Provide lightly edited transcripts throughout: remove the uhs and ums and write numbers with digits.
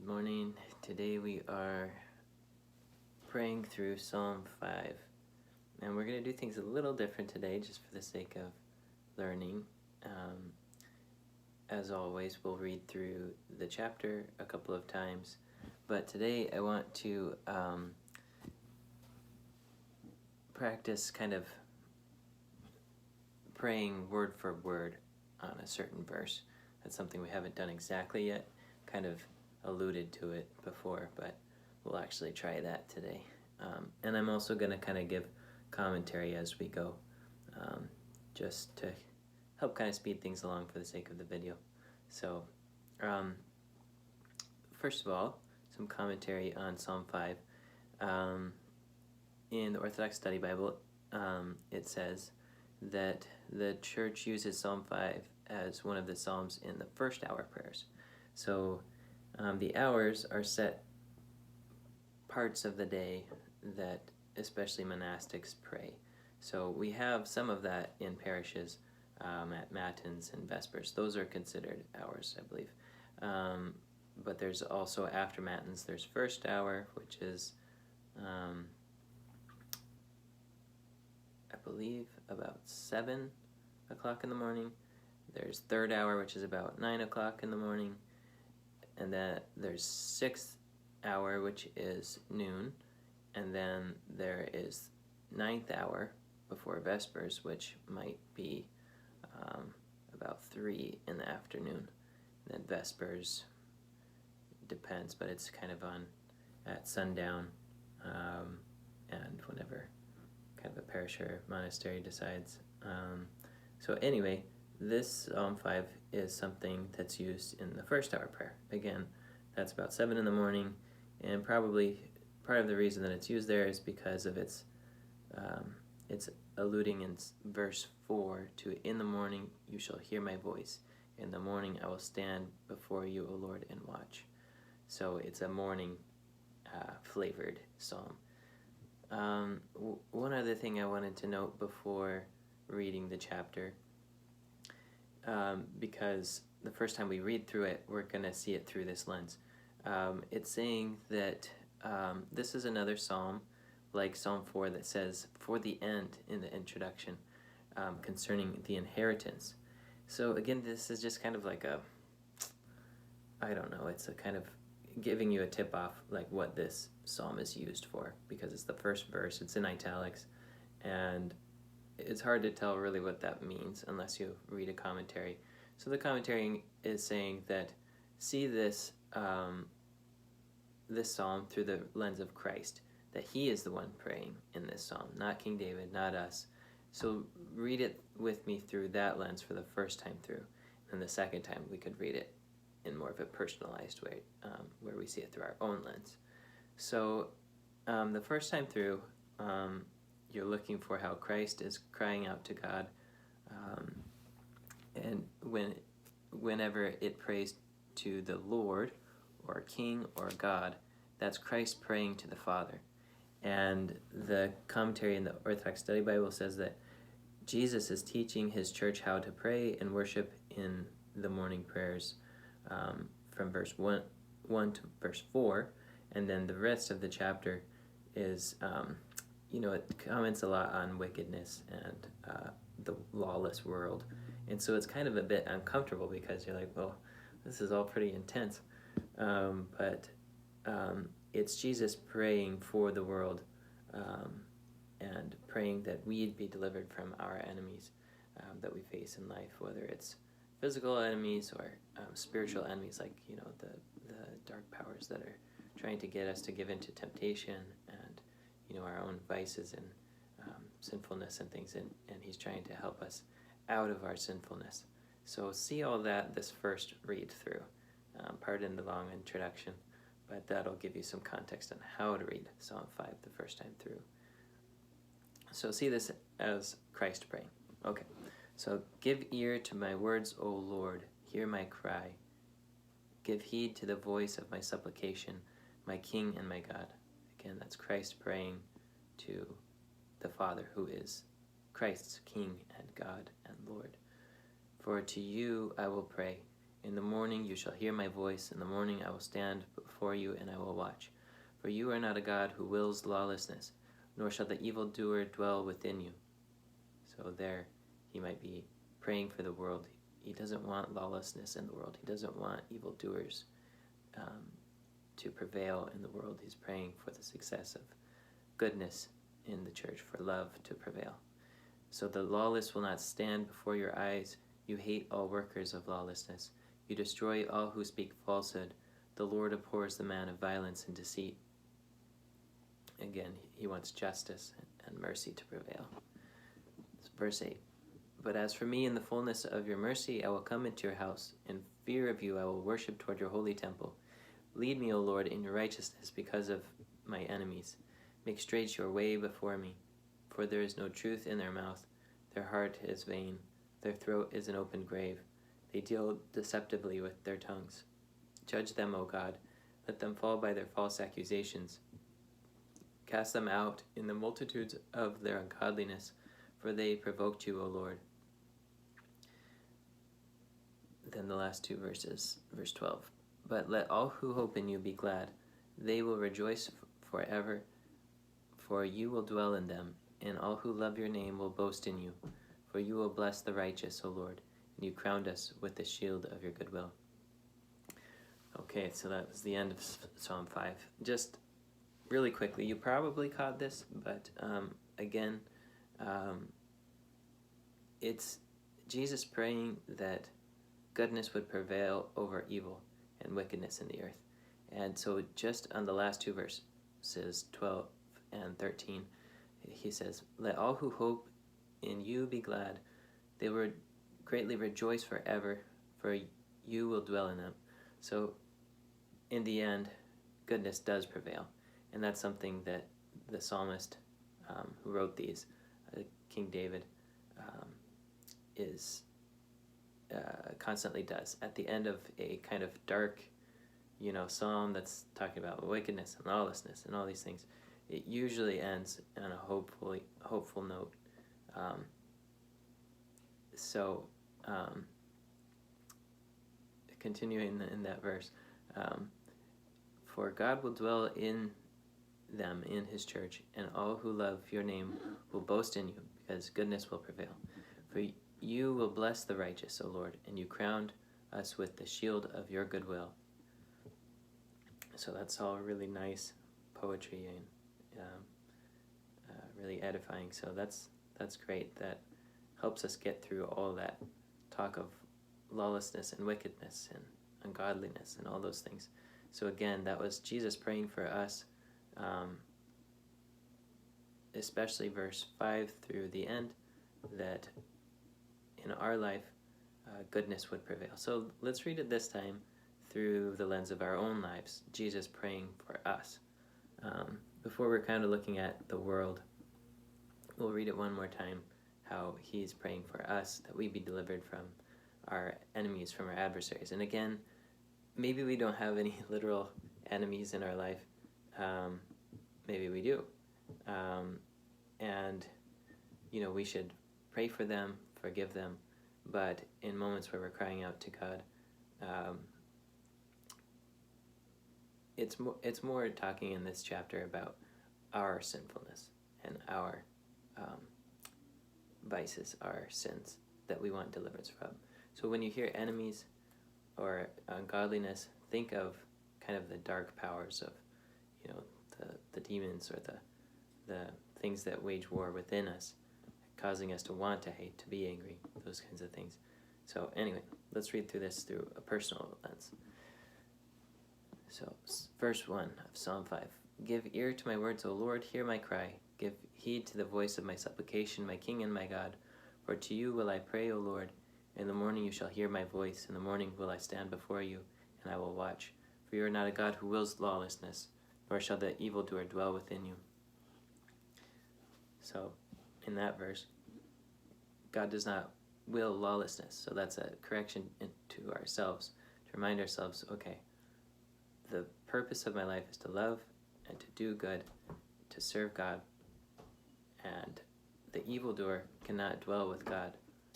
morning. Today we are praying through Psalm 5. And we're going to do things a little different today just for the sake of learning. As always, we'll read through the chapter a couple of times. But today I want to practice kind of praying word for word on a certain verse. That's something we haven't done exactly yet. Kind of alluded to it before, but we'll actually try that today. And I'm also going to kind of give commentary as we go, just to help kind of speed things along for the sake of the video. So, first of all, some commentary on Psalm 5. In the Orthodox Study Bible, it says that the church uses Psalm 5 as one of the psalms in the first hour prayers. So the hours are set parts of the day that especially monastics pray. So we have some of that in parishes at Matins and Vespers. Those are considered hours, I believe. But there's also after Matins, there's first hour, which is, I believe, about 7 o'clock in the morning. There's third hour, which is about 9 o'clock in the morning. And then there's sixth hour, which is noon. And then there is ninth hour before Vespers, which might be about 3 in the afternoon. And then Vespers depends, but it's kind of on at sundown, and whenever kind of a parish or monastery decides. So anyway, this Psalm 5 is something that's used in the first hour prayer. Again, that's about 7 in the morning, and probably part of the reason that it's used there is because of it's alluding in verse 4 to, "In the morning you shall hear my voice. In the morning I will stand before you, O Lord, and watch." So it's a morning flavored psalm. One other thing I wanted to note before reading the chapter, because the first time we read through it, we're going to see it through this lens. It's saying that this is another psalm, like Psalm 4, that says, "For the end," in the introduction, concerning the inheritance. So again, this is just kind of like it's a kind of giving you a tip off, like what this psalm is used for, because it's the first verse, it's in italics, and it's hard to tell really what that means unless you read a commentary. So the commentary is saying that see this this psalm through the lens of Christ, that he is the one praying in this psalm, not King David, not us. So read it with me through that lens for the first time through, and the second time we could read it in more of a personalized way, where we see it through our own lens. So the first time through, you're looking for how Christ is crying out to God, and whenever it prays to the Lord or King or God, that's Christ praying to the Father. And the commentary in the Orthodox Study Bible says that Jesus is teaching his church how to pray and worship in the morning prayers, from verse 1 to verse 4, and then the rest of the chapter is, it comments a lot on wickedness and the lawless world, and so it's kind of a bit uncomfortable because you're like, well, this is all pretty intense, but it's Jesus praying for the world, and praying that we'd be delivered from our enemies that we face in life, whether it's physical enemies or spiritual enemies, like the dark powers that are trying to get us to give into temptation and our own vices and sinfulness and things, and he's trying to help us out of our sinfulness. So see all that this first read through. Pardon the long introduction, but that'll give you some context on how to read Psalm 5 the first time through. So see this as Christ praying. Okay. So, "Give ear to my words, O Lord, hear my cry. Give heed to the voice of my supplication, my King and my God." Again, that's Christ praying to the Father, who is Christ's King and God and Lord. "For to you I will pray. In the morning you shall hear my voice. In the morning I will stand before you, and I will watch. For you are not a God who wills lawlessness, nor shall the evildoer dwell within you. So there he might be praying for the world. He doesn't want lawlessness in the world. He doesn't want evildoers to prevail in the world. He's praying for the success of goodness in the church, for love to prevail. So the lawless will not stand before your eyes. You hate all workers of lawlessness. You destroy all who speak falsehood. The Lord abhors the man of violence and deceit. Again, he wants justice and mercy to prevail. Verse 8. But as for me, in the fullness of your mercy, I will come into your house. In fear of you, I will worship toward your holy temple. Lead me, O Lord, in your righteousness because of my enemies. Make straight your way before me. For there is no truth in their mouth. Their heart is vain. Their throat is an open grave. They deal deceptively with their tongues. Judge them, O God. Let them fall by their false accusations. Cast them out in the multitudes of their ungodliness, for they provoked you, O Lord. Then the last two verses, verse 12. But let all who hope in you be glad. They will rejoice forever, for you will dwell in them, and all who love your name will boast in you. For you will bless the righteous, O Lord, and you crowned us with the shield of your goodwill. Okay, so that was the end of Psalm 5. Just really quickly, you probably caught this, but again, it's Jesus praying that goodness would prevail over evil and wickedness in the earth. And so just on the last two verses, 12 and 13, he says, let all who hope in you be glad. They will greatly rejoice forever, for you will dwell in them. So in the end, goodness does prevail. And that's something that the psalmist who wrote these, King David, constantly does. At the end of a kind of dark, psalm that's talking about wickedness and lawlessness and all these things, it usually ends on a hopeful note. Continuing in that verse, for God will dwell in them in his church, and all who love your name will boast in you, because goodness will prevail. For you will bless the righteous, O Lord, and you crowned us with the shield of your goodwill. So that's all really nice poetry and really edifying. So that's great. That helps us get through all that talk of lawlessness and wickedness and ungodliness and all those things. So again, that was Jesus praying for us, especially verse 5 through the end, that in our life, goodness would prevail. So let's read it this time through the lens of our own lives, Jesus praying for us. Before we're kind of looking at the world, we'll read it one more time, how he's praying for us, that we be delivered from our enemies, from our adversaries. And again, maybe we don't have any literal enemies in our life. Maybe we do. And, we should pray for them, forgive them. But in moments where we're crying out to God, it's more talking in this chapter about our sinfulness and our vices, our sins that we want deliverance from. So when you hear enemies or ungodliness, think of kind of the dark powers of, the demons or the things that wage war within us, causing us to want to hate, to be angry, those kinds of things. So anyway, let's read through this through a personal lens. So verse 1 of Psalm 5. Give ear to my words, O Lord, hear my cry. Give heed to the voice of my supplication, my King and my God. For to you will I pray, O Lord. In the morning you shall hear my voice. In the morning will I stand before you, and I will watch. For you are not a God who wills lawlessness, nor shall the evildoer dwell within you. So, in that verse, God does not will lawlessness. So that's a correction to ourselves, to remind ourselves, okay, the purpose of my life is to love and to do good, to serve God, and the evildoer cannot dwell with God.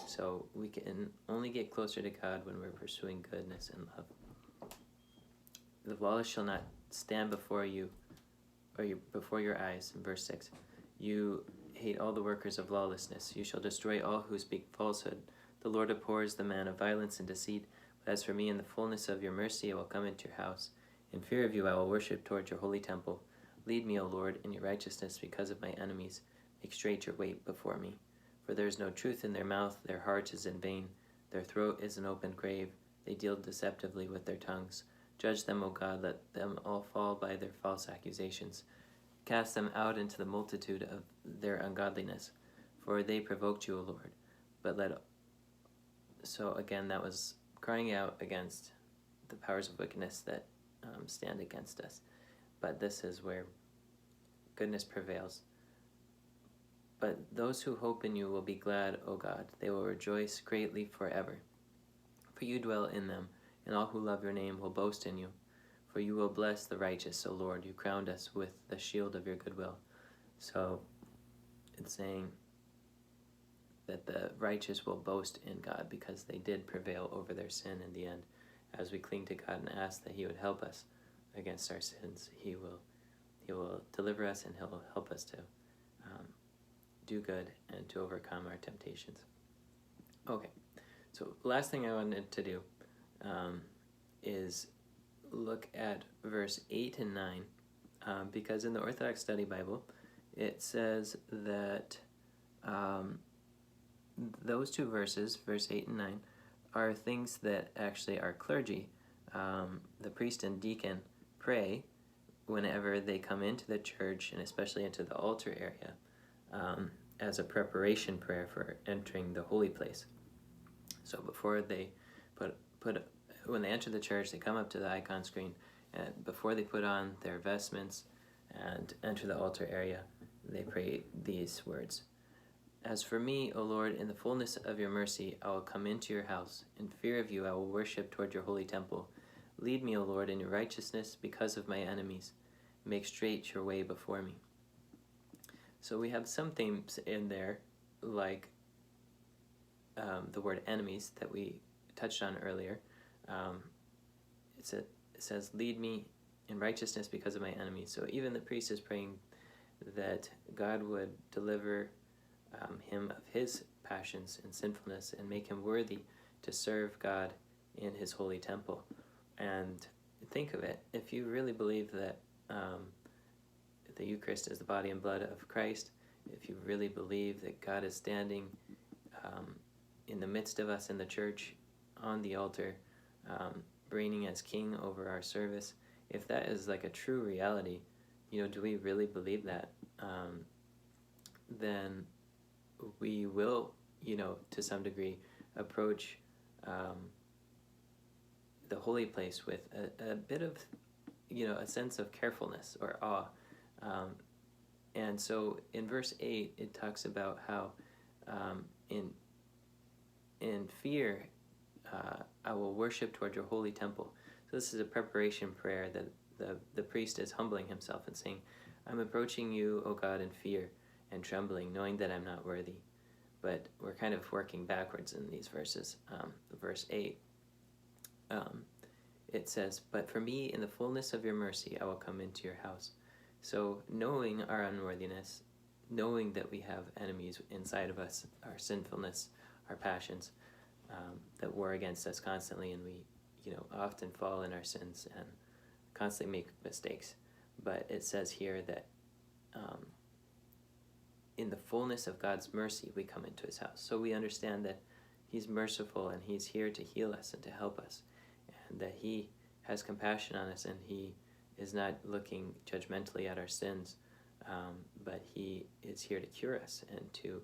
So we can only get closer to God when we're pursuing goodness and love. The lawless shall not stand before you, or before your eyes, in verse 6. You hate all the workers of lawlessness. You shall destroy all who speak falsehood. The Lord abhors the man of violence and deceit. But as for me, in the fullness of your mercy, I will come into your house. In fear of you, I will worship toward your holy temple. Lead me, O Lord, in your righteousness because of my enemies. Make straight your way before me. For there is no truth in their mouth. Their heart is in vain. Their throat is an open grave. They deal deceptively with their tongues. Judge them, O God, let them all fall by their false accusations. Cast them out into the multitude of their ungodliness, for they provoked you, O Lord. So again, that was crying out against the powers of wickedness that stand against us. But this is where goodness prevails. But those who hope in you will be glad, O God. They will rejoice greatly forever. For you dwell in them, and all who love your name will boast in you. For you will bless the righteous, O Lord. You crowned us with the shield of your goodwill. So it's saying that the righteous will boast in God because they did prevail over their sin in the end. As we cling to God and ask that he would help us against our sins, he will deliver us, and he'll help us to do good and to overcome our temptations. Okay, so last thing I wanted to do is look at verse 8 and 9, because in the Orthodox Study Bible, it says that those two verses, verse 8 and 9, are things that actually our clergy, the priest and deacon, pray whenever they come into the church, and especially into the altar area, as a preparation prayer for entering the holy place. So before they when they enter the church, they come up to the icon screen, and before they put on their vestments and enter the altar area, they pray these words. As for me, O Lord, in the fullness of your mercy, I will come into your house. In fear of you, I will worship toward your holy temple. Lead me, O Lord, in your righteousness because of my enemies. Make straight your way before me. So we have some themes in there, like the word enemies that we touched on earlier. It says, lead me in righteousness because of my enemies. So even the priest is praying that God would deliver him of his passions and sinfulness and make him worthy to serve God in his holy temple. And think of it, if you really believe that the Eucharist is the body and blood of Christ, if you really believe that God is standing in the midst of us in the church, on the altar, reigning as king over our service, if that is like a true reality, do we really believe that? Then we will, to some degree, approach the holy place with a bit of, a sense of carefulness or awe. And so in verse 8, it talks about how in fear, I will worship toward your holy temple. So this is a preparation prayer that the priest is humbling himself and saying, I'm approaching you, O God, in fear and trembling, knowing that I'm not worthy. But we're kind of working backwards in these verses. Verse 8, it says, but for me, in the fullness of your mercy, I will come into your house. So knowing our unworthiness, knowing that we have enemies inside of us, our sinfulness, our passions, that war against us constantly, and we, often fall in our sins and constantly make mistakes. But it says here that in the fullness of God's mercy, we come into his house. So we understand that he's merciful and he's here to heal us and to help us, and that he has compassion on us, and he is not looking judgmentally at our sins, but he is here to cure us and to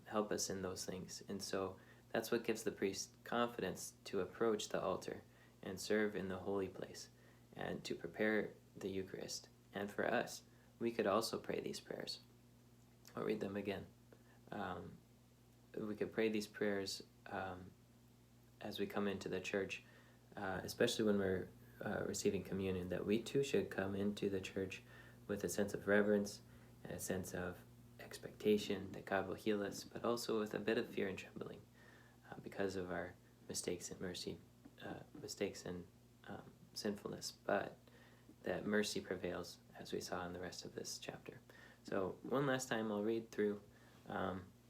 help us in those things. And so that's what gives the priest confidence to approach the altar and serve in the holy place and to prepare the Eucharist. And for us, we could also pray these prayers. I'll read them again. We could pray these prayers as we come into the church, especially when we're receiving communion, that we too should come into the church with a sense of reverence and a sense of expectation that God will heal us, but also with a bit of fear and trembling because of our mistakes and sinfulness, but that mercy prevails, as we saw in the rest of this chapter. So one last time, I'll read through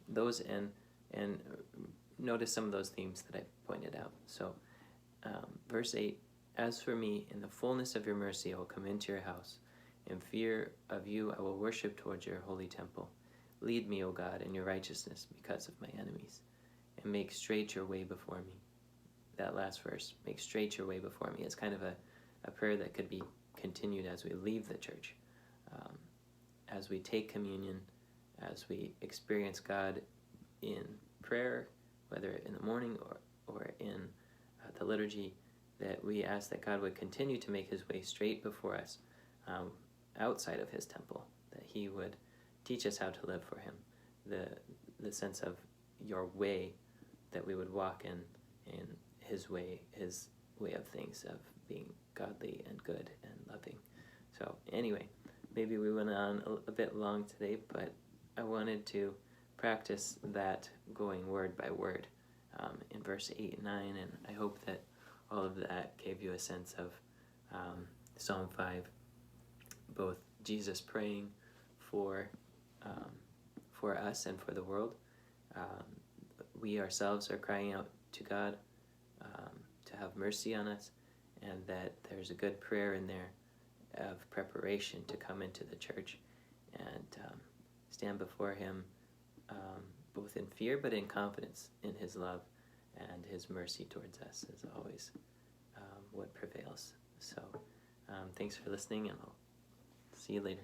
those and notice some of those themes that I pointed out. So verse 8, "As for me, in the fullness of your mercy I will come into your house. In fear of you I will worship towards your holy temple. Lead me, O God, in your righteousness because of my enemies, and make straight your way before me." That last verse, "make straight your way before me," is kind of a prayer that could be continued as we leave the church, as we take communion, as we experience God in prayer, whether in the morning or in the liturgy, that we ask that God would continue to make his way straight before us outside of his temple, that he would teach us how to live for him, the sense of your way, that we would walk in his way of things, of being godly and good and loving. So anyway, maybe we went on a bit long today, but I wanted to practice that going word by word in verse 8 and 9, and I hope that all of that gave you a sense of Psalm 5, both Jesus praying for us and for the world. We ourselves are crying out to God to have mercy on us, and that there's a good prayer in there of preparation to come into the church and stand before him both in fear but in confidence in his love, and his mercy towards us is always what prevails. So thanks for listening, and I'll see you later.